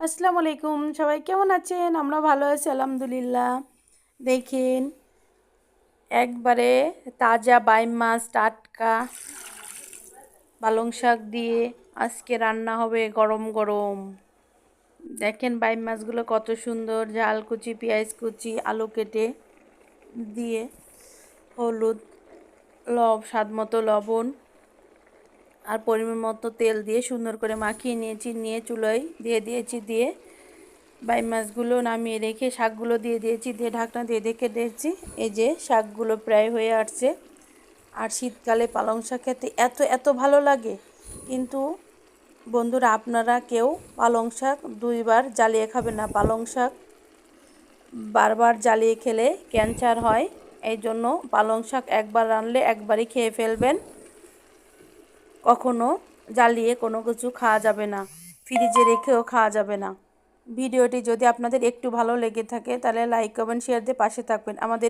আসসালামু আলাইকুম, সবাই কেমন আছেন? আমরা ভালো আছি আলহামদুলিল্লাহ। দেখেন, একবারে তাজা বাইম মাছ টাটকা পালং শাক দিয়ে আজকে রান্না হবে গরম গরম। দেখেন বাইম মাছগুলো কত সুন্দর, ঝাল কুচি, পেঁয়াজ কুচি, আলু কেটে দিয়ে, হলুদ, স্বাদ মতো লবণ আর পরিমাণ মতো তেল দিয়ে সুন্দর করে মাখিয়ে নিয়েছি, নিয়ে চুলোয় দিয়ে দিয়েছি, দিয়ে বাইম মাছগুলো নামিয়ে রেখে শাকগুলো দিয়ে দিয়েছি, দিয়ে ঢাকনা দিয়ে ঢেকে দিয়েছি। এই যে শাকগুলো প্রায় হয়ে আসছে। আর শীতকালে পালং শাক খেতে এত এত ভালো লাগে। কিন্তু বন্ধুরা, আপনারা কেউ পালং শাক দুইবার জ্বালিয়ে খাবেন না। পালং শাক বারবার জ্বালিয়ে খেলে ক্যান্সার হয়। এই জন্য পালং শাক একবার রানলে একবারই খেয়ে ফেলবেন। কখনো জ্বালিয়ে কোনো কিছু খাওয়া যাবে না, ফ্রিজে রেখেও খাওয়া যাবে না। ভিডিওটি যদি আপনাদের একটু ভালো লেগে থাকে তাহলে লাইক কমেন্ট শেয়ার দিয়ে পাশে থাকবেন। আমাদের